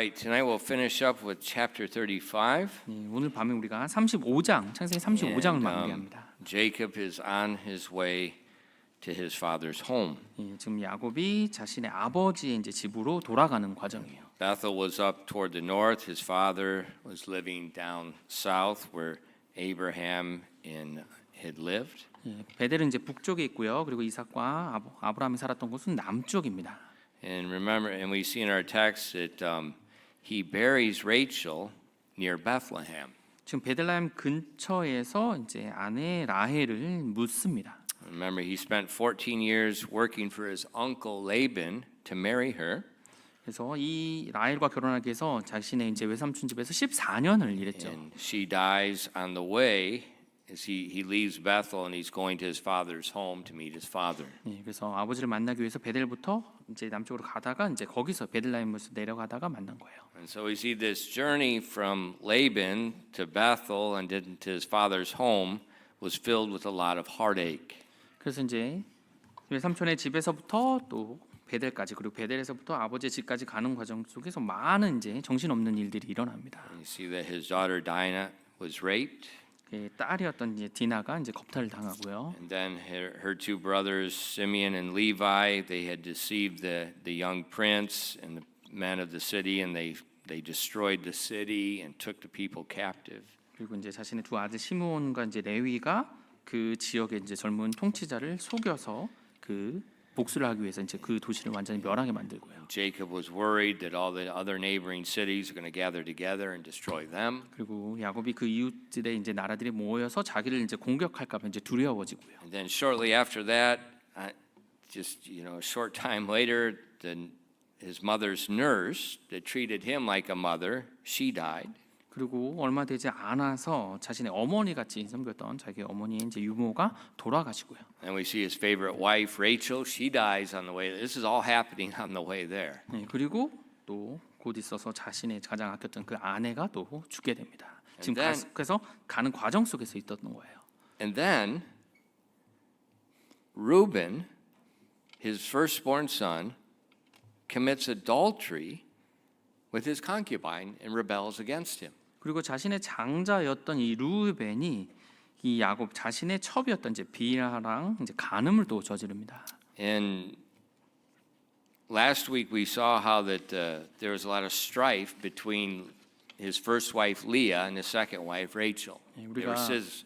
right, tonight we'll finish up with chapter 35. 네, 오늘 밤에 우리가 35장, 창세기 35장을 마무리합니다. Jacob is on his way to his father's home. 지금 야곱이 자신의 아버지의 이제 집으로 돌아가는 과정이에요. Bethel was up toward the north. His father was living down south where Abraham had lived. 베델은 이제 북쪽에 있고요. 그리고 이삭과 아브라함이 살았던 곳은 남쪽입니다. And remember, and we see in our text that he buries Rachel near Bethlehem. 지금 베들레헴 근처에서 이제 아내 라헬을 묻습니다. Remember, he spent 14 years working for his uncle Laban to marry her. 그래서 이 라헬과 결혼하기 위해서 자신의 이제 외삼촌 집에서 14년을 일했죠. And she dies on the way as he leaves Bethel and he's going to his father's home to meet his father. 그래서 아버지를 만나기 위해서 베델부터 이제 남쪽으로 가다가 이제 거기서 베들레헴에서 내려가다가 만난 거예요. And so we see this journey from Laban to Bethel and then to his father's home was filled with a lot of heartache. 그래서 이제 외삼촌의 집에서부터 또 베델까지 그리고 베델에서부터 아버지의 집까지 가는 과정 속에서 많은 이제 정신없는 일들이 일어납니다. You see that his daughter Dinah was raped. 딸이었던 이제 디나가 이제 겁탈을 당하고요. And then her two brothers Simeon and Levi, they had deceived the young prince and the men of the city, and they destroyed the city and took the people captive. 그리고 이제 자신의 두 아들 시므온과 이제 레위가 그 지역의 이제 젊은 통치자를 속여서 그 복수를 하기 위해서 이제 그 도시를 완전히 멸하게 만들고요. Jacob was worried that all the other neighboring cities are going to gather together and destroy them. 그리고 야곱이 그 이웃들의 이제 나라들이 모여서 자기를 이제 공격할까 봐 이제 두려워지고요. And then shortly after that, just a short time later, his mother's nurse that treated him like a mother, she died. 그리고 얼마 되지 않아서 자신의 어머니 같이 섬겼던 자기 어머니의 이제 유모가 돌아가시고요. And we see his favorite wife Rachel, she dies on the way. This is all happening on the way there. 그리고 또 곧 있어서 자신의 가장 아꼈던 그 아내가 또 죽게 됩니다. 지금 그래서 가는 과정 속에서 있었던 거예요. And then Reuben, his firstborn son, commits adultery with his concubine and rebels against him. 그리고 자신의 장자였던 이 루벤이 이 야곱 자신의 첩이었던 이제 비라랑 이제 간음을 또 저지릅니다. And last week we saw how that there was a lot of strife between his first wife Leah and his second wife Rachel. They were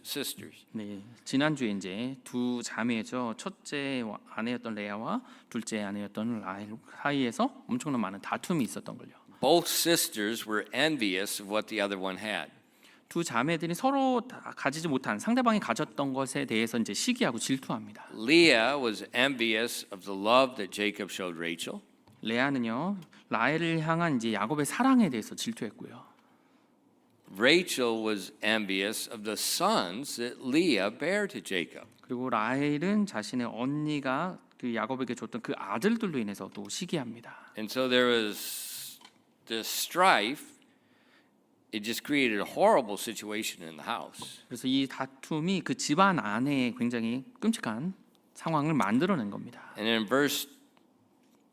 sisters. 네, 지난주에 이제 두 자매죠. 첫째 아내였던 레아와 둘째 아내였던 라헬 사이에서 엄청난 많은 다툼이 있었던 걸요. Both sisters were envious of what the other one had. 두 자매들이 서로 다 가지지 못한 상대방이 가졌던 것에 대해서 이제 시기하고 질투합니다. Leah was envious of the love that Jacob showed Rachel. 레아는요 라헬을 향한 이제 야곱의 사랑에 대해서 질투했고요. Rachel was envious of the sons that Leah bare to Jacob. 그리고 라헬은 자신의 언니가 그 야곱에게 줬던 그 아들들로 인해서 또 시기합니다. And so there was this strife. It just created a horrible situation in the house. 그래서 이 다툼이 그 집안 안에 굉장히 끔찍한 상황을 만들어낸 겁니다. And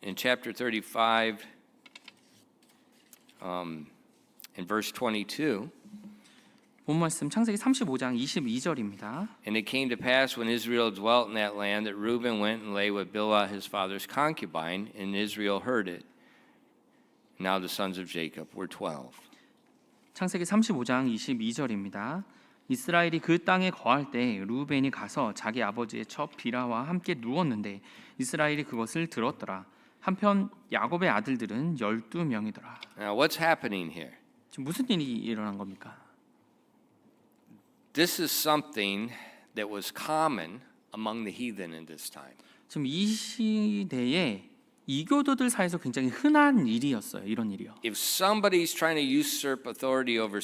in chapter 35, in verse 22. 본 말씀 창세기 35장 22절입니다. And it came to pass when Israel dwelt in that land that Reuben went and lay with Bilhah his father's concubine, and Israel heard it. Now the sons of Jacob were 12. 창세기 35장 22절입니다. 이스라엘이 그 땅에 거할 때 루벤이 가서 자기 아버지의 첩 비라와 함께 누웠는데 이스라엘이 그것을 들었더라. 한편 야곱의 아들들은 12명이더라. Now what's happening here? 지금 무슨 일이 일어난 겁니까? This is something that was common among the heathen in this time. 지금 이 시대에 이교도들 사이에서 굉장히 흔한 일이었어요. 이런 일이요. If somebody's trying to usurp authority over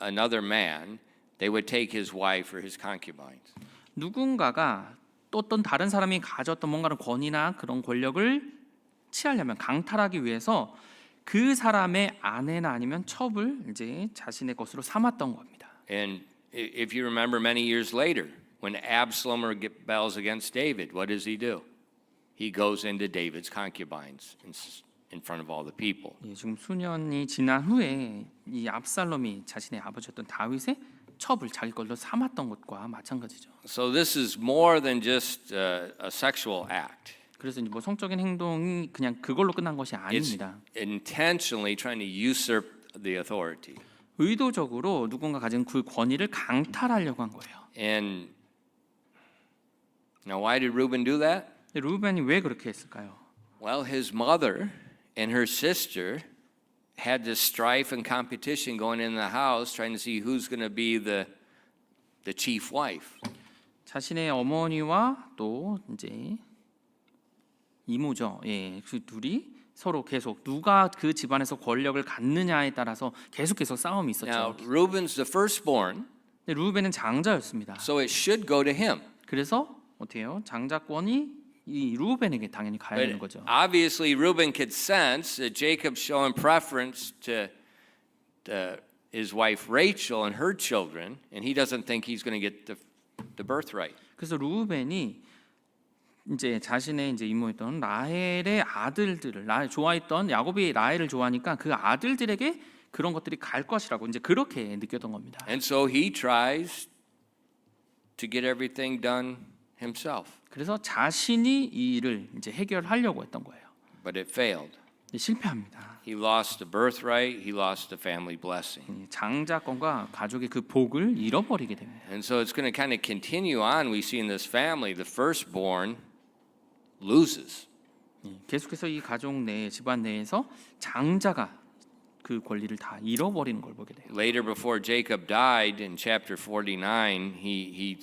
another man, they would take his wife or his concubines. 누군가가 또 어떤 다른 사람이 가졌던 뭔가를 권위나 그런 권력을 취하려면 강탈하기 위해서 그 사람의 아내나 아니면 첩을 이제 자신의 것으로 삼았던 겁니다. And if you remember many years later, when Absalom rebels against David, what does he do? He goes into David's concubines and in front of all the people. 예, 지금 수년이 지난 후에 이 압살롬이 자신의 아버지였던 다윗의 첩을 자기 걸로 삼았던 것과 마찬가지죠. So this is more than just a sexual act. 그래서 이제 뭐 성적인 행동이 그냥 그걸로 끝난 것이 It's 아닙니다. intentionally trying to usurp the authority. 의도적으로 누군가 가진 그 권위를 강탈하려고 한 거예요. And now, why did Reuben do that? 근데 루벤이 왜 그렇게 했을까요? Well, his mother and her sister had this strife and competition going in the house, trying to see who's going to be the chief wife. 자신의 어머니와 또 이제 이모죠. 예, 그 둘이 서로 계속 누가 그 집안에서 권력을 갖느냐에 따라서 계속해서 싸움이 Now, 있었죠. Reuben's the firstborn, 근데 루벤은 장자였습니다. so it should go to him. 그래서 어떻게 해요? 장자권이 이 루벤에게 당연히 가야 되는 But 거죠. obviously, Reuben could sense that Jacob's showing preference to his wife Rachel and her children, and he doesn't think he's going to get the birthright. 그래서 루벤이 이제 자신의 이제 이모였던 라헬의 아들들을 좋아했던 야곱이 라헬을 좋아하니까 그 아들들에게 그런 것들이 갈 것이라고 이제 그렇게 느꼈던 겁니다. And so he tries to get everything done himself, 그래서 자신이 이 일을 이제 해결하려고 했던 거예요. but it failed. 실패합니다. He lost the birthright, he lost the family blessing. 장자권과 가족의 그 복을 잃어버리게 됩니다. And so it's going to kind of continue on. We see in this family, the firstborn loses. 계속해서 이 가족 내 집안 내에서 장자가 그 권리를 다 잃어버리는 걸 보게 돼요. Later, before Jacob died in chapter 49, he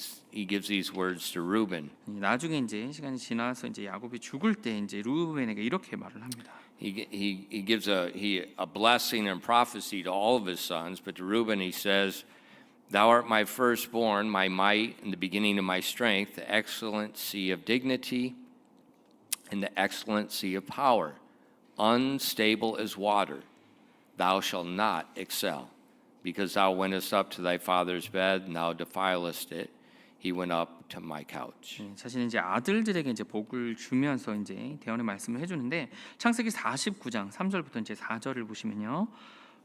gives these words to Reuben. 나중에 이제 시간이 지나서 이제 야곱이 죽을 때 이제 루벤에게 이렇게 말을 합니다. He gives a blessing and prophecy to all of his sons, but to Reuben he says, "Thou art my firstborn, my might, and the beginning of my strength, the excellency of dignity, and the excellency of power. Unstable as water, thou shalt not excel, because thou wentest up to thy father's bed, and thou defilest it. He went up to my couch." 자신은 이제 아들들에게 이제 복을 주면서 이제 대언의 말씀을 해주는데 창세기 49장 3절부터 이제 4절을 보시면요.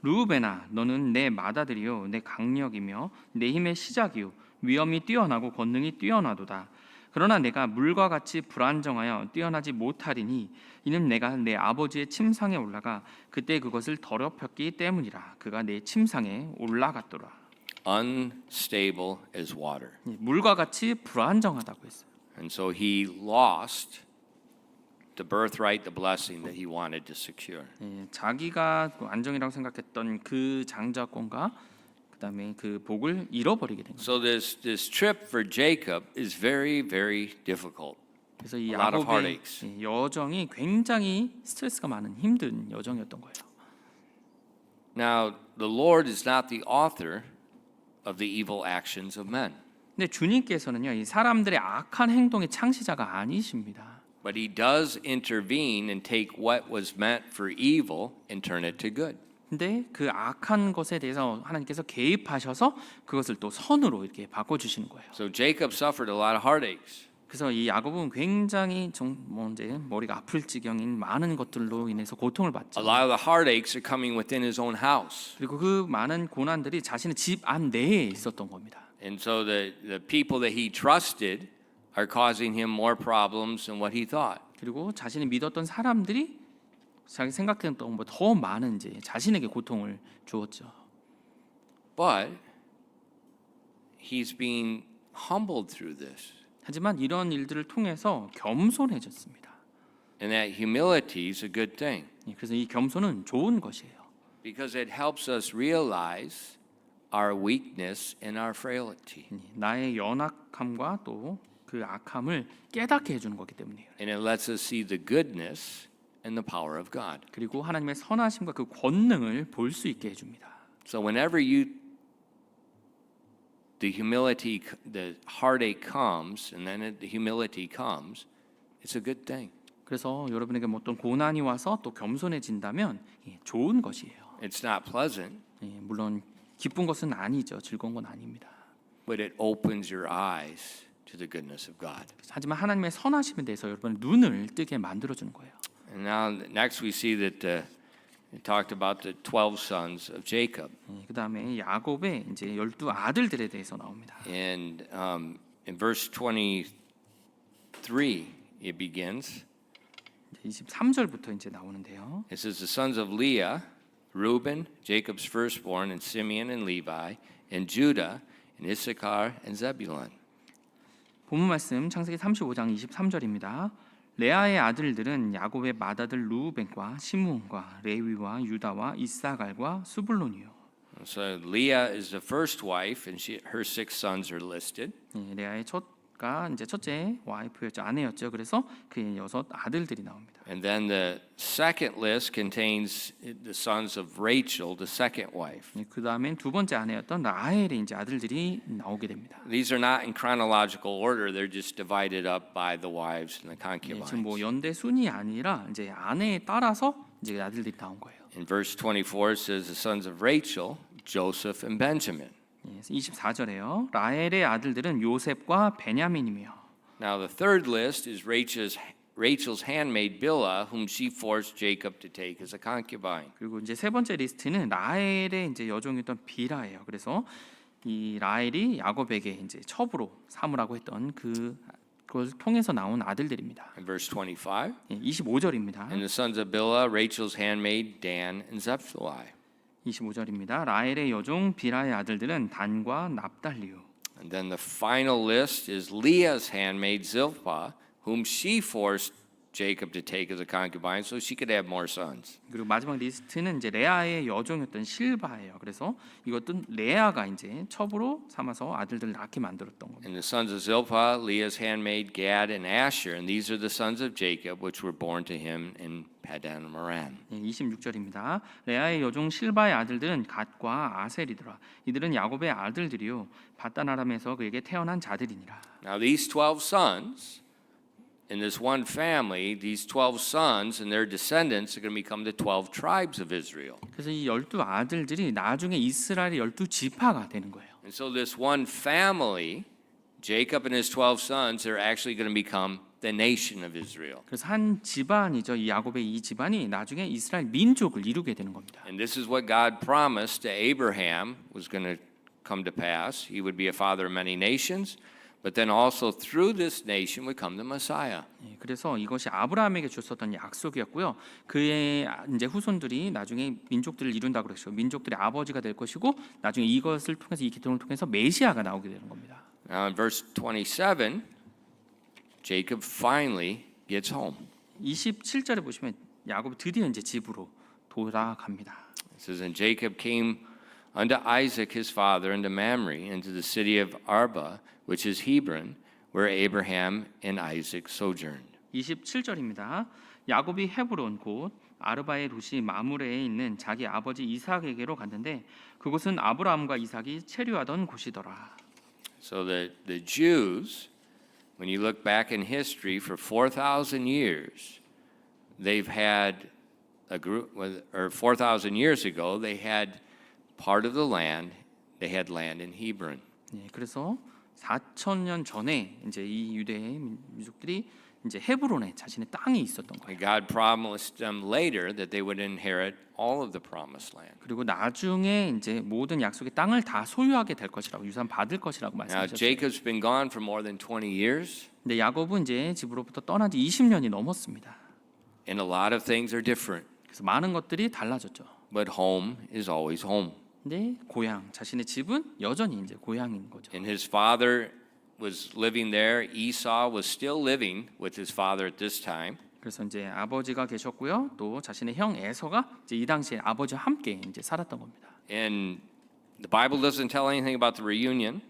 루벤아, 너는 내 맏아들이요, 내 강력이며 내 힘의 시작이요, 위엄이 뛰어나고 권능이 뛰어나도다. 그러나 내가 물과 같이 불안정하여 뛰어나지 못하리니 이는 내가 내 아버지의 침상에 올라가 그때 그것을 더럽혔기 때문이라. 그가 내 침상에 올라갔더라. Unstable as water. 물과 같이 불안정하다고 했어요. And so he lost the birthright, the blessing that he wanted to secure. 자기가 안정이라고 생각했던 그 장자권과 그다음에 그 복을 잃어버리게 된 거예요. So this trip for Jacob is very, very difficult. 그래서 이 A lot of 야곱의 heartaches. 여정이 굉장히 스트레스가 많은 힘든 여정이었던 거예요. Now, the Lord is not the author of the evil actions of men, 근데 주님께서는요, 이 사람들의 악한 행동의 창시자가 아니십니다. but he does intervene and take what was meant for evil and turn it to good. 근데 그 악한 것에 대해서 하나님께서 개입하셔서 그것을 또 선으로 이렇게 바꿔주시는 거예요. So Jacob suffered a lot of heartaches. 그래서 이 야곱은 굉장히 이제 머리가 아플 지경인 많은 것들로 인해서 고통을 받죠. A lot of the heartaches are coming within his own house. 그리고 그 많은 고난들이 자신의 집 안 내에 있었던 겁니다. And so the people that he trusted are causing him more problems than what he thought. 그리고 자신이 믿었던 사람들이 자기 생각했던 것보다 더 많은 이제 자신에게 고통을 주었죠. But he's being humbled through this. 하지만 이런 일들을 통해서 겸손해졌습니다. And that humility is a good thing 그래서 이 겸손은 좋은 것이에요. because it helps us realize our weakness and our frailty. 나의 연약함과 또 그 악함을 깨닫게 해주는 거기 때문이에요. And it lets us see the goodness and the power of God. 그리고 하나님의 선하심과 그 권능을 볼 수 있게 해줍니다. So whenever the humility, the heartache comes, and then the humility comes, it's a good thing. 그래서 여러분에게 뭐 어떤 고난이 와서 또 겸손해진다면 좋은 것이에요. It's not pleasant, 물론 기쁜 것은 아니죠. 즐거운 건 아닙니다. but it opens your eyes to the goodness of God. 하지만 하나님의 선하심에 대해서 여러분의 눈을 뜨게 만들어주는 거예요. And now next we see that it talked about the 12 sons of Jacob. 그다음에 야곱의 이제 12아들들에 대해서 나옵니다. And in verse 23 it begins. 23절부터 이제 나오는데요. It says the sons of Leah, Reuben, Jacob's firstborn, and Simeon and Levi, and Judah, and Issachar and Zebulun. 본문 말씀 창세기 35장 23절입니다. 레아의 아들들은 야곱의 맏아들 루벤과 시므온과 레위와 유다와 이사갈과 수불론이요. So Leah is the first wife, and her 6 sons are listed. 레아의 이제 첫째 와이프였죠, 아내였죠. 그래서 그의 6 아들들이 나옵니다. And then the second list contains the sons of Rachel, the second wife. 그 다음엔 두 번째 아내였던 라헬의 이제 아들들이 나오게 됩니다. These are not in chronological order; they're just divided up by the wives and the concubines. 지금 뭐 연대 순이 아니라 이제 아내에 따라서 이제 아들들이 나온 거예요. In verse 24 it says the sons of Rachel, Joseph and Benjamin. 24절에요. 라헬의 아들들은 요셉과 베냐민이며. Now the third list is Rachel's handmaid Bilhah, whom she forced Jacob to take as a concubine. 그리고 이제 세 번째 리스트는 라헬의 이제 여종이었던 비라예요. 그래서 이 라헬이 야곱에게 이제 첩으로 삼으라고 했던 그걸 통해서 나온 아들들입니다. In verse 25, 25절입니다. and the sons of Bilhah, Rachel's handmaid Dan and Zephalah. 25절입니다. 라헬의 여종 비라의 아들들은 단과 납달리요. And then the final list is Leah's handmaid Zilpah, whom she forced Jacob to take as a concubine so she could have more sons. 그리고 마지막 리스트는 이제 레아의 여종이었던 실바예요. 그래서 이것도 레아가 이제 첩으로 삼아서 아들들을 낳게 만들었던 겁니다. And the sons of Zilpah, Leah's handmaid Gad and Asher, and these are the sons of Jacob which were born to him in Padan Aram. 26절입니다. 레아의 여종 실바의 아들들은 갓과 아셀이더라. 이들은 야곱의 아들들이요 바단 아람에서 그에게 태어난 자들이니라. Now these 12 sons in this one family, these 12 sons and their descendants are going to become the 12 tribes of Israel. 그래서 이 12아들들이 나중에 이스라엘의 12지파가 되는 거예요. And so this one family, Jacob and his 12 sons, are actually going to become the nation of Israel. 그래서 한 집안이죠. 이 야곱의 이 집안이 나중에 이스라엘 민족을 이루게 되는 겁니다. And this is what God promised to Abraham was going to come to pass. He would be a father of many nations. But then also through this nation would come the Messiah. 그래서 이것이 아브라함에게 줬었던 약속이었고요. 그의 이제 후손들이 나중에 민족들을 이룬다고 그랬죠. 민족들의 아버지가 될 것이고 나중에 이것을 통해서 이 기통을 통해서 메시아가 나오게 되는 겁니다. Now in verse 27, Jacob finally gets home. 27절에 보시면 야곱이 드디어 이제 집으로 돌아갑니다. It says, and Jacob came unto Isaac his father unto Mamre into the city of Arba, which is Hebron, where Abraham and Isaac sojourned. 27절입니다. 야곱이 헤브론 곧 아르바의 도시 마므레에 있는 자기 아버지 이삭에게로 갔는데 그곳은 아브라함과 이삭이 체류하던 곳이더라. So the Jews, when you look back in history for 4,000 years, they've had a group, or 4,000 years ago, they had part of the land, they had land in Hebron. 그래서 4,000년 전에 이제 이 유대 민족들이 이제 헤브론에 자신의 땅이 있었던 거예요. And God promised them later that they would inherit all of the promised land. 그리고 나중에 이제 모든 약속의 땅을 다 소유하게 될 것이라고 유산 받을 것이라고 Now 말씀하셨어요. Jacob's been gone for more than 20 years, 근데 야곱은 이제 집으로부터 떠난 지 20년이 넘었습니다. and a lot of things are different. 그래서 많은 것들이 달라졌죠. But home is always home. 근데 고향, 자신의 집은 여전히 이제 고향인 거죠. And his father was living there. Esau was still living with his father at this time. 그래서 이제 아버지가 계셨고요. 또 자신의 형 에서가 이제 이 당시에 아버지와 함께 이제 살았던 겁니다. And the Bible doesn't tell anything about the reunion.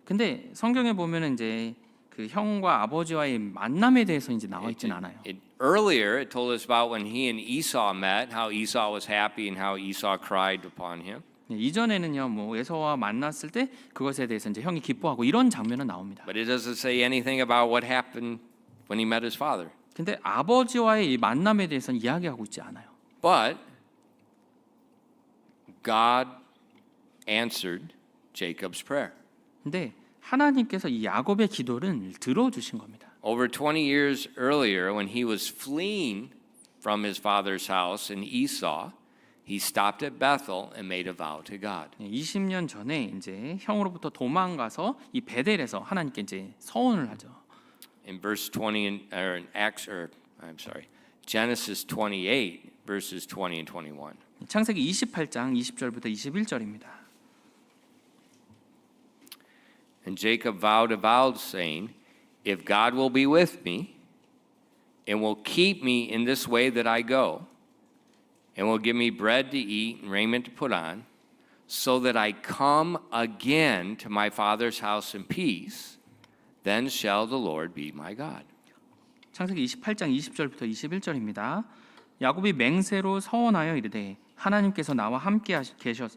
근데 성경에 보면은 이제 그 형과 아버지와의 만남에 대해서 이제 나와 있진 않아요. Earlier, it told us about when he and Esau met, how Esau was happy and how Esau cried upon him. 이전에는요, 뭐 에서와 만났을 때 그것에 대해서 이제 형이 기뻐하고 이런 장면은 나옵니다. But it doesn't say anything about what happened when he met his father. 근데 아버지와의 이 만남에 대해서는 이야기하고 있지 않아요. But God answered Jacob's prayer. 근데 하나님께서 이 야곱의 기도를 들어주신 겁니다. Over 20 years earlier, when he was fleeing from his father's house in Esau, he stopped at Bethel and made a vow to God. 20년 전에 이제 형으로부터 도망가서 이 베델에서 하나님께 이제 서원을 하죠. In verse 20 Genesis 28 verses 20 and 21. 창세기 28장 20절부터 21절입니다. And Jacob vowed a vow saying, if God will be with me and will keep me in this way that I go, and will give me bread to eat and raiment to put on, so that I come again to my father's house in peace, then shall the Lord be my God. 창세기 28장 20절부터 21절입니다. 야곱이 맹세로 서원하여 이르되 하나님께서 나와 함께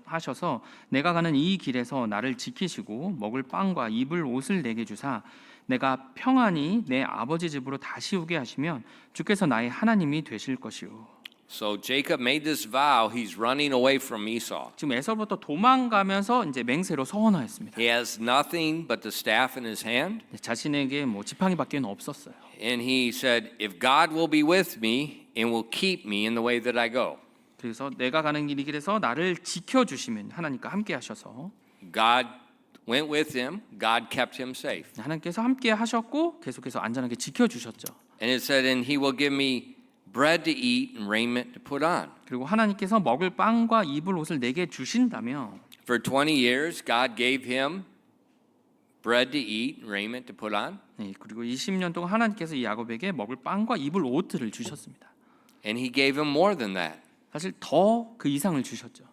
하셔서 내가 가는 이 길에서 나를 지키시고 먹을 빵과 입을 옷을 내게 주사 내가 평안히 내 아버지 집으로 다시 오게 하시면 주께서 나의 하나님이 되실 것이요. So Jacob made this vow. He's running away from Esau. 지금 에서부터 도망가면서 이제 맹세로 서원하였습니다. He has nothing but the staff in his hand. 자신에게 뭐 지팡이밖에는 없었어요. And he said, if God will be with me and will keep me in the way that I go. 그래서 내가 가는 이 길에서 나를 지켜주시면 하나님과 함께 하셔서 God went with him. God kept him safe. 하나님께서 함께 하셨고 계속해서 안전하게 지켜주셨죠. And it said, and he will give me bread to eat and raiment to put on. 그리고 하나님께서 먹을 빵과 입을 옷을 내게 주신다며 For 20 years, God gave him bread to eat and raiment to put on. 네, 그리고 20년 동안 하나님께서 이 야곱에게 먹을 빵과 입을 옷들을 주셨습니다. And he gave him more than that. 사실 더 그 이상을 주셨죠.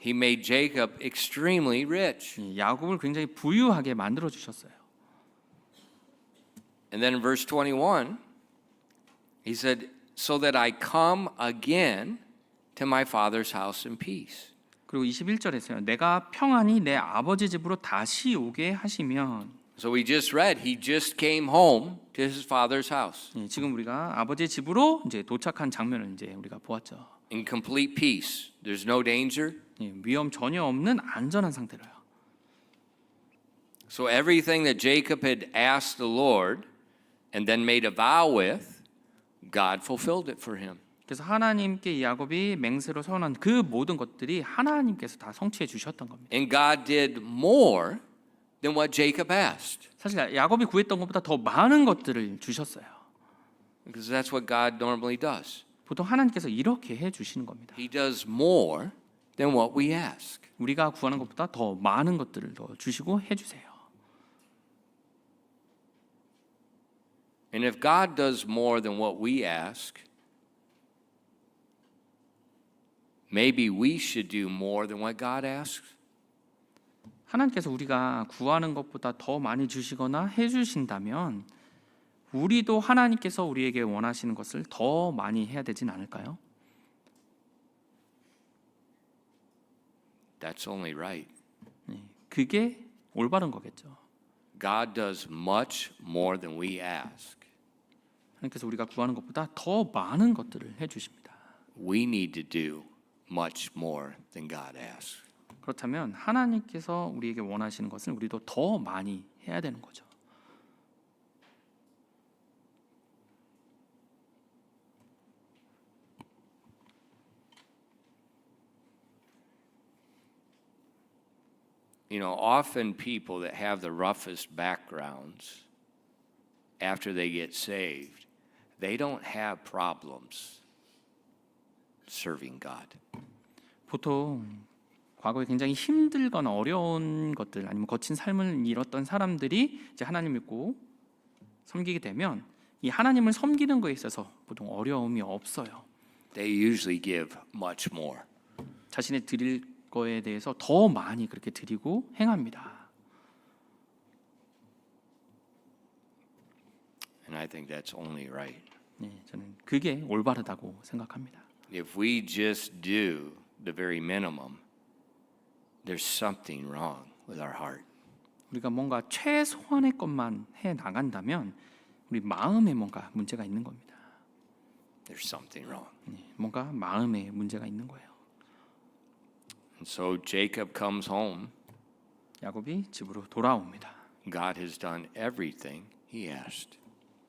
He made Jacob extremely rich. 야곱을 굉장히 부유하게 만들어 주셨어요. And then in verse 21, he said, so that I come again to my father's house in peace. 그리고 21절에서요. 내가 평안히 내 아버지 집으로 다시 오게 하시면 So we just read, he just came home to his father's house 지금 우리가 아버지 집으로 이제 도착한 장면을 이제 우리가 보았죠. in complete peace. There's no danger. 위험 전혀 없는 안전한 상태로요. So everything that Jacob had asked the Lord and then made a vow with, God fulfilled it for him. 그래서 하나님께 이 야곱이 맹세로 서원한 그 모든 것들이 하나님께서 다 성취해 주셨던 겁니다. And God did more than what Jacob asked. 사실 야곱이 구했던 것보다 더 많은 것들을 주셨어요. Because that's what God normally does. 보통 하나님께서 이렇게 해 주시는 겁니다. He does more than what we ask. 우리가 구하는 것보다 더 많은 것들을 더 주시고 해 주세요. And if God does more than what we ask, maybe we should do more than what God asks. 하나님께서 우리가 구하는 것보다 더 많이 주시거나 해 주신다면 우리도 하나님께서 우리에게 원하시는 것을 더 많이 해야 되진 않을까요? That's only right. 그게 올바른 거겠죠. God does much more than we ask. 하나님께서 우리가 구하는 것보다 더 많은 것들을 해 주십니다. We need to do much more than God asks. 그렇다면 하나님께서 우리에게 원하시는 것을 우리도 더 많이 해야 되는 거죠. You know, often people that have the roughest backgrounds, after they get saved, they don't have problems serving God. 보통 과거에 굉장히 힘들거나 어려운 것들 아니면 거친 삶을 잃었던 사람들이 이제 하나님 믿고 섬기게 되면 이 하나님을 섬기는 거에 있어서 보통 어려움이 없어요. They usually give much more. 자신의 드릴 거에 대해서 더 많이 그렇게 드리고 행합니다. And I think that's only right. 네, 저는 그게 올바르다고 생각합니다. If we just do the very minimum, there's something wrong with our heart. 우리가 뭔가 최소한의 것만 해 나간다면 우리 마음에 뭔가 문제가 있는 겁니다. There's something wrong. 네, 뭔가 마음에 문제가 있는 거예요. And so Jacob comes home. 야곱이 집으로 돌아옵니다. God has done everything he asked.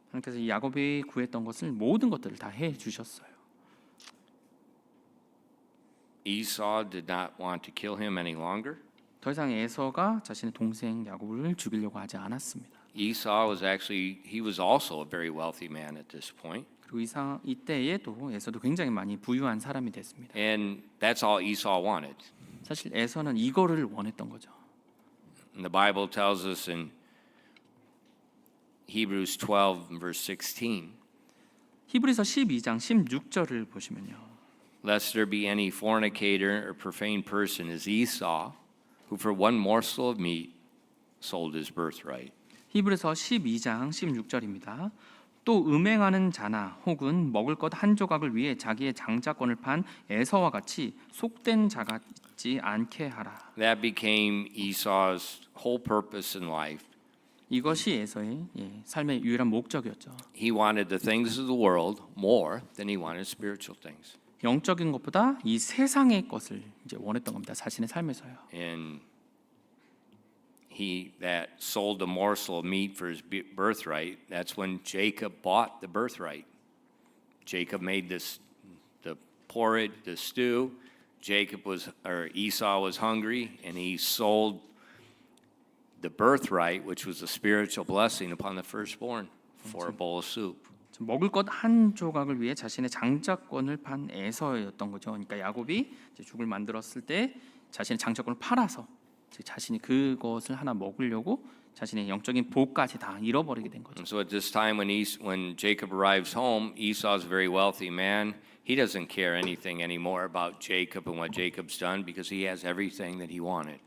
하나님께서 이 야곱이 구했던 것을 모든 것들을 다 해 주셨어요. Esau did not want to kill him any longer. 더 이상 에서가 자신의 동생 야곱을 죽이려고 하지 않았습니다. Esau was he was also a very wealthy man at this point. 그리고 이때에도 에서도 굉장히 많이 부유한 사람이 됐습니다. And that's all Esau wanted. 사실 에서는 이거를 원했던 거죠. And the Bible tells us in Hebrews 12 verse 16, 히브리서 12장 16절을 보시면요. lest there be any fornicator or profane person as Esau, who for one morsel of meat sold his birthright. 히브리서 12장 16절입니다. 또 음행하는 자나 혹은 먹을 것 한 조각을 위해 자기의 장자권을 판 에서와 같이 속된 자 같지 않게 하라. That became Esau's whole purpose in life. 이것이 에서의 삶의 유일한 목적이었죠. He wanted the things of the world more than he wanted spiritual things. 영적인 것보다 이 세상의 것을 이제 원했던 겁니다. 자신의 삶에서요. And he that sold the morsel of meat for his birthright, that's when Jacob bought the birthright. Jacob made the porridge, the stew. Esau was hungry, and he sold the birthright, which was a spiritual blessing upon the firstborn, for a bowl of soup. 먹을 것 한 조각을 위해 자신의 장자권을 판 에서였던 거죠. 그러니까 야곱이 이제 죽을 만들었을 때 자신의 장자권을 팔아서 자신이 그것을 하나 먹으려고 자신의 영적인 복까지 다 잃어버리게 된 거죠. And so at this time when Jacob arrives home, Esau's a very wealthy man. He doesn't care anything anymore about Jacob and what Jacob's done because he has everything that he wanted.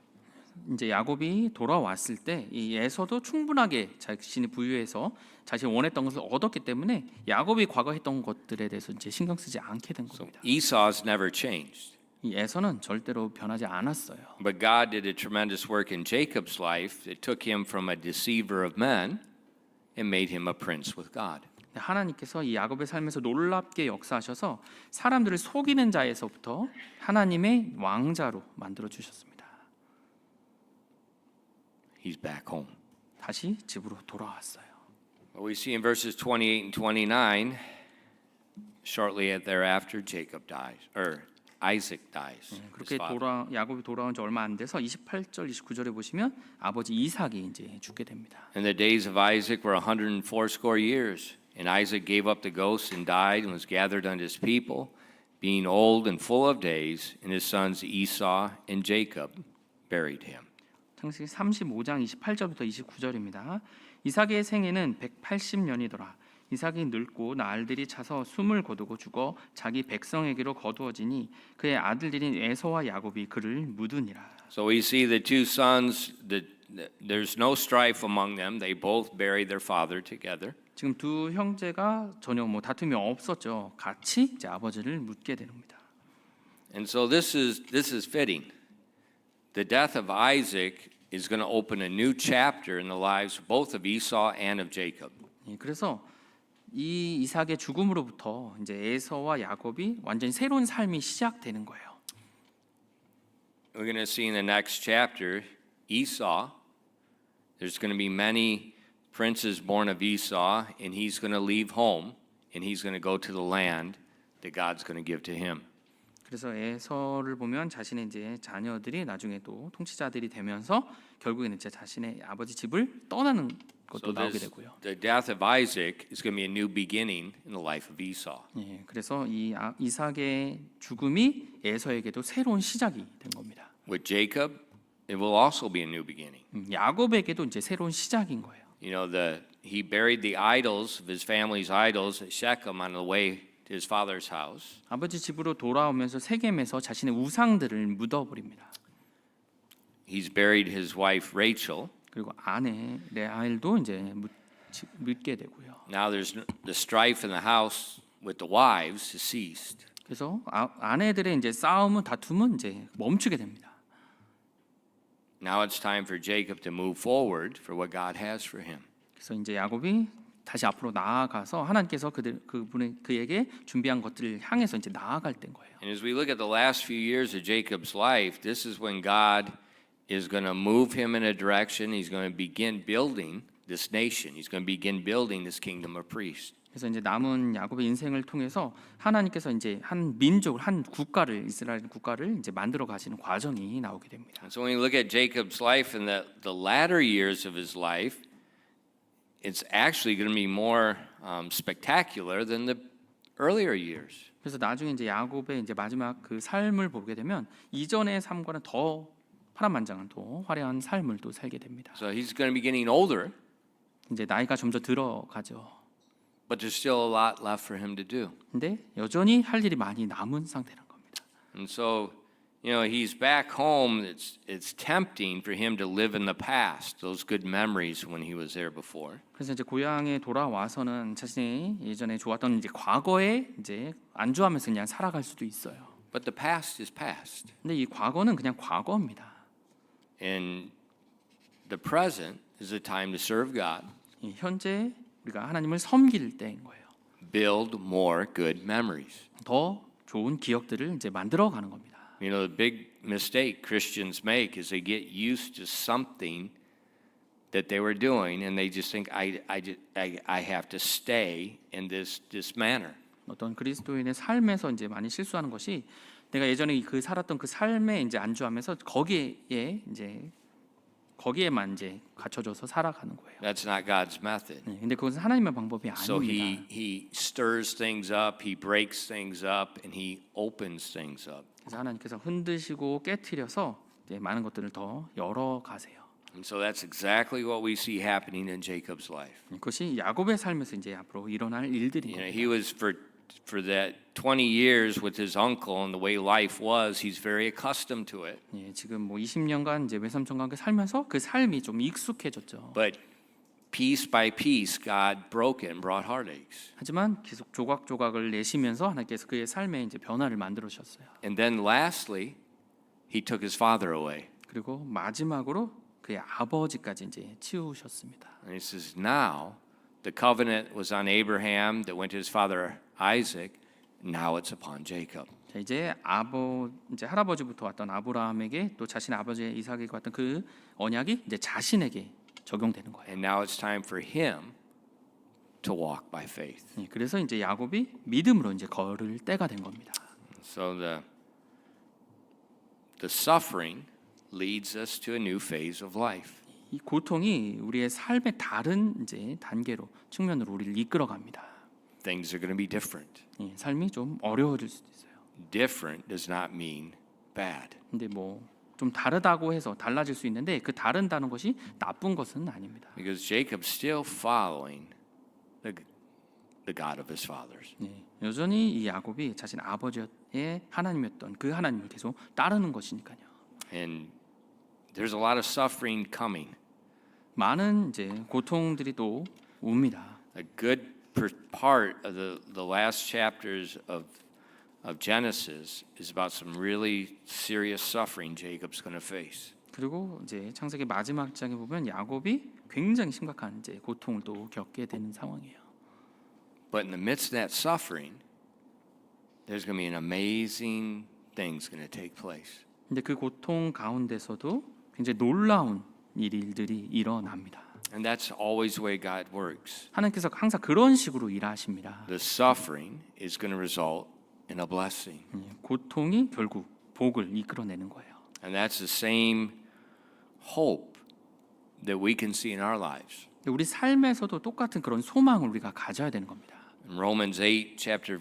이제 야곱이 돌아왔을 때 이 에서도 충분하게 자신이 부유해서 자신이 원했던 것을 얻었기 때문에 야곱이 과거 했던 것들에 대해서 이제 신경 쓰지 않게 된 So 겁니다. Esau's never changed. 이 에서는 절대로 변하지 않았어요. But God did a tremendous work in Jacob's life. It took him from a deceiver of men and made him a prince with God. 하나님께서 이 야곱의 삶에서 놀랍게 역사하셔서 사람들을 속이는 자에서부터 하나님의 왕자로 만들어 주셨습니다. He's back home. 다시 집으로 돌아왔어요. Well, we see in verses 28 and 29, shortly thereafter, Isaac dies. his 그렇게 father. 야곱이 돌아온 지 얼마 안 돼서 28절, 29절에 보시면 아버지 이삭이 이제 죽게 됩니다. And the days of Isaac were 180 years. And Isaac gave up the ghost and died and was gathered unto his people, being old and full of days. And his sons Esau and Jacob buried him. 창세기 35장 28절부터 29절입니다. 이삭의 생애는 180년이더라. 이삭이 늙고 날들이 차서 숨을 거두고 죽어 자기 백성에게로 거두어지니 그의 아들들인 에서와 야곱이 그를 묻으니라. So we see the two sons, there's no strife among them. They both buried their father together. 지금 두 형제가 전혀 다툼이 없었죠. 같이 이제 아버지를 묻게 됩니다. And so this is fitting. The death of Isaac is going to open a new chapter in the lives both of Esau and of Jacob. 그래서 이 이삭의 죽음으로부터 이제 에서와 야곱이 완전히 새로운 삶이 시작되는 거예요. We're going to see in the next chapter, Esau, there's going to be many princes born of Esau, and he's going to leave home, and he's going to go to the land that God's going to give to him. 그래서 에서를 보면 자신의 이제 자녀들이 나중에 또 통치자들이 되면서 결국에는 이제 자신의 아버지 집을 떠나는 것도 나오게 되고요. The death of Isaac is going to be a new beginning in the life of Esau. 그래서 이 이삭의 죽음이 에서에게도 새로운 시작이 된 겁니다. With Jacob, it will also be a new beginning. 야곱에게도 이제 새로운 시작인 거예요. You know, he buried the idols of his family's idols at Shechem on the way to his father's house. 아버지 집으로 돌아오면서 세겜에서 자신의 우상들을 묻어버립니다. He's buried his wife Rachel. 그리고 아내 레아엘도 이제 묻게 되고요. Now there's the strife in the house with the wives has ceased. 그래서 아내들의 이제 싸움은 다툼은 이제 멈추게 됩니다. Now it's time for Jacob to move forward for what God has for him. 그래서 이제 야곱이 다시 앞으로 나아가서 하나님께서 그에게 준비한 것들을 향해서 이제 나아갈 때인 거예요. And as we look at the last few years of Jacob's life, this is when God is going to move him in a direction. He's going to begin building this nation. He's going to begin building this kingdom of priests. 그래서 이제 남은 야곱의 인생을 통해서 하나님께서 이제 한 민족을, 한 국가를, 이스라엘 국가를 이제 만들어 가시는 과정이 나오게 됩니다. And so when you look at Jacob's life in the latter years of his life, it's actually going to be more spectacular than the earlier years. 그래서 나중에 이제 야곱의 이제 마지막 그 삶을 보게 되면 이전의 삶과는 더 파란만장한, 더 화려한 삶을 또 살게 됩니다. So he's going to be getting older, 이제 나이가 점점 들어가죠. but there's still a lot left for him to do. 근데 여전히 할 일이 많이 남은 상태란 겁니다. And so, he's back home. It's tempting for him to live in the past, those good memories when he was there before. 그래서 이제 고향에 돌아와서는 자신이 예전에 좋았던 이제 과거에 이제 안주하면서 그냥 살아갈 수도 있어요. But the past is past. 근데 이 과거는 그냥 과거입니다. And the present is a time to serve God, 이 현재 우리가 하나님을 섬길 때인 거예요. build more good memories. 더 좋은 기억들을 이제 만들어가는 겁니다. The big mistake Christians make is they get used to something that they were doing, and they just think, I have to stay in this manner. 어떤 그리스도인의 삶에서 이제 많이 실수하는 것이 내가 예전에 그 살았던 그 삶에 이제 안주하면서 거기에만 이제 갇혀져서 살아가는 거예요. That's not God's method. 네, 근데 그것은 하나님의 방법이 So 아닙니다. he stirs things up, he breaks things up, and he opens things up. 그래서 하나님께서 흔드시고 깨트려서 이제 많은 것들을 더 열어 가세요. And so that's exactly what we see happening in Jacob's life. 그것이 야곱의 삶에서 이제 앞으로 일어날 일들인 겁니다. He was for that 20 years with his uncle and the way life was, he's very accustomed to it. 예, 지금 뭐 20년간 이제 외삼촌과 함께 살면서 그 삶이 좀 익숙해졌죠. But piece by piece, God broke it and brought heartaches. 하지만 계속 조각조각을 내시면서 하나님께서 그의 삶에 이제 변화를 만들어 주셨어요. And then lastly, he took his father away. 그리고 마지막으로 그의 아버지까지 이제 치우셨습니다. And he says, now the covenant was on Abraham that went to his father Isaac. Now it's upon Jacob. 자, 이제 할아버지부터 왔던 아브라함에게 또 자신의 아버지 이삭에게 왔던 그 언약이 이제 자신에게 적용되는 거예요. And now it's time for him to walk by faith. 예, 그래서 이제 야곱이 믿음으로 이제 걸을 때가 된 겁니다. So the suffering leads us to a new phase of life. 이 고통이 우리의 삶의 다른 이제 단계로 측면으로 우리를 이끌어갑니다. Things are going to be different. 예, 삶이 좀 어려워질 수도 있어요. Different does not mean bad. 근데 뭐 좀 다르다고 해서 달라질 수 있는데 그 다른다는 것이 나쁜 것은 아닙니다. Because Jacob's still following the God of his fathers. 예, 여전히 이 야곱이 자신 아버지의 하나님이었던 그 하나님을 계속 따르는 것이니까요. And there's a lot of suffering coming. 많은 이제 고통들이 또 옵니다. A good part of the last chapters of Genesis is about some really serious suffering Jacob's going to face. 그리고 이제 창세기 마지막 장에 보면 야곱이 굉장히 심각한 이제 고통을 또 겪게 되는 상황이에요. But in the midst of that suffering, there's going to be an amazing things going to take place. 근데 그 고통 가운데서도 굉장히 놀라운 일들이 일어납니다. And that's always the way God works. 하나님께서 항상 그런 식으로 일하십니다. The suffering is going to result in a blessing. 고통이 결국 복을 이끌어내는 거예요. And that's the same hope that we can see in our lives. 우리 삶에서도 똑같은 그런 소망을 우리가 가져야 되는 겁니다. In Romans 8, chapter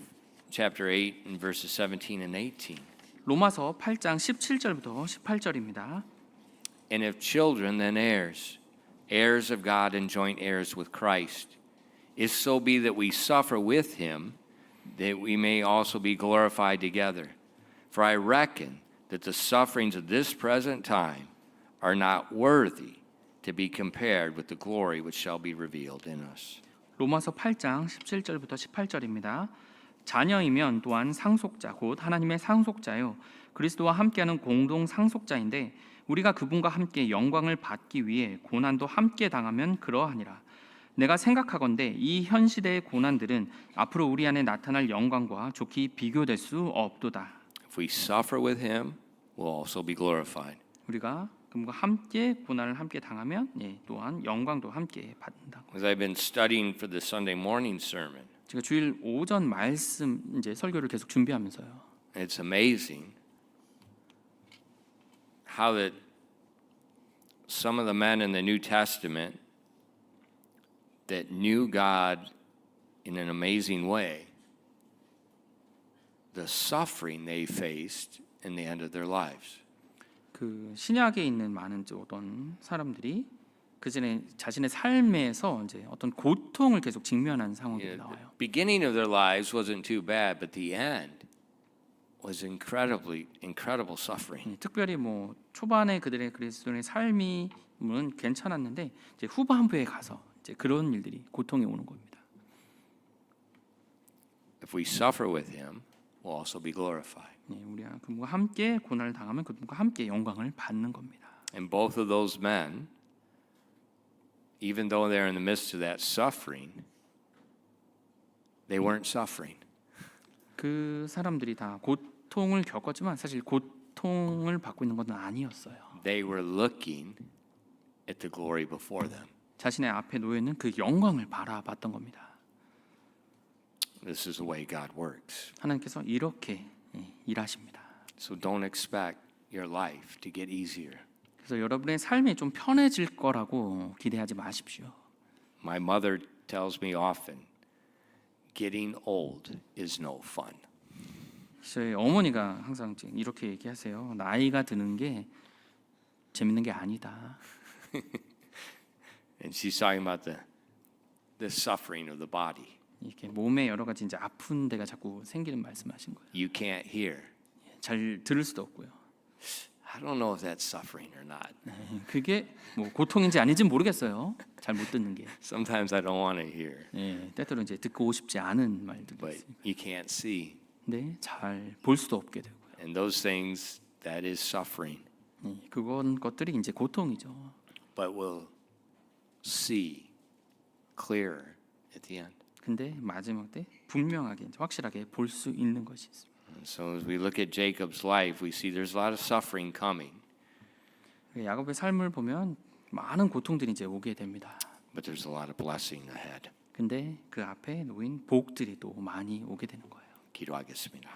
8, and verses 17 and 18. 로마서 8장 17절부터 18절입니다. And if children, then heirs, heirs of God and joint heirs with Christ, if so be that we suffer with him, that we may also be glorified together. For I reckon that the sufferings of this present time are not worthy to be compared with the glory which shall be revealed in us. 로마서 8장 17절부터 18절입니다. 자녀이면 또한 상속자 곧 하나님의 상속자요 그리스도와 함께하는 공동 상속자인데 우리가 그분과 함께 영광을 받기 위해 고난도 함께 당하면 그러하니라. 내가 생각하건대 이 현 시대의 고난들은 앞으로 우리 안에 나타날 영광과 좋게 비교될 수 없도다. If we suffer with him, we'll also be glorified. 우리가 그분과 함께 고난을 함께 당하면 또한 영광도 함께 받는다. As I've been studying for the Sunday morning sermon, 제가 주일 오전 말씀 이제 설교를 계속 준비하면서요. It's amazing how that some of the men in the New Testament that knew God in an amazing way, the suffering they faced in the end of their lives. 그 신약에 있는 많은 어떤 사람들이 그 전에 자신의 삶에서 이제 어떤 고통을 계속 직면하는 상황이 The 나와요. beginning of their lives wasn't too bad, but the end was incredible suffering. 특별히 뭐 초반에 그들의 그리스도인의 삶이 은 괜찮았는데 이제 후반부에 가서 이제 그런 일들이 고통이 오는 겁니다. If we suffer with him, we'll also be glorified. 우리가 그분과 함께 고난을 당하면 그분과 함께 영광을 받는 겁니다. And both of those men, even though they're in the midst of that suffering, they weren't suffering. 그 사람들이 다 고통을 겪었지만 사실 고통을 받고 있는 것은 아니었어요. They were looking at the glory before them. 자신의 앞에 놓여 있는 그 영광을 바라봤던 겁니다. This is the way God works. 하나님께서 이렇게 일하십니다. So don't expect your life to get easier. 그래서 여러분의 삶이 좀 편해질 거라고 기대하지 마십시오. My mother tells me often, getting old is no fun. 저희 어머니가 항상 이렇게 얘기하세요. 나이가 드는 게 재밌는 게 아니다. And she's talking about the suffering of the body. 이렇게 몸에 여러 가지 이제 아픈 데가 자꾸 생기는 말씀하신 거예요. You can't hear. 잘 들을 수도 없고요. I don't know if that's suffering or not. 그게 뭐 고통인지 아닌지 모르겠어요. 잘 못 듣는 게. Sometimes I don't want to hear, 때때로 이제 듣고 싶지 않은 말들도 but 있어요. you can't see. 근데 잘 볼 수도 없게 되고요. And those things, that is suffering. 그건 것들이 이제 고통이죠. But we'll see clearer at the end. 근데 마지막 때 분명하게 확실하게 볼 수 있는 것이 있습니다. And so as we look at Jacob's life, we see there's a lot of suffering coming, 야곱의 삶을 보면 많은 고통들이 이제 오게 됩니다. but there's a lot of blessing ahead. 근데 그 앞에 놓인 복들이 또 많이 오게 되는 거예요. 기도하겠습니다.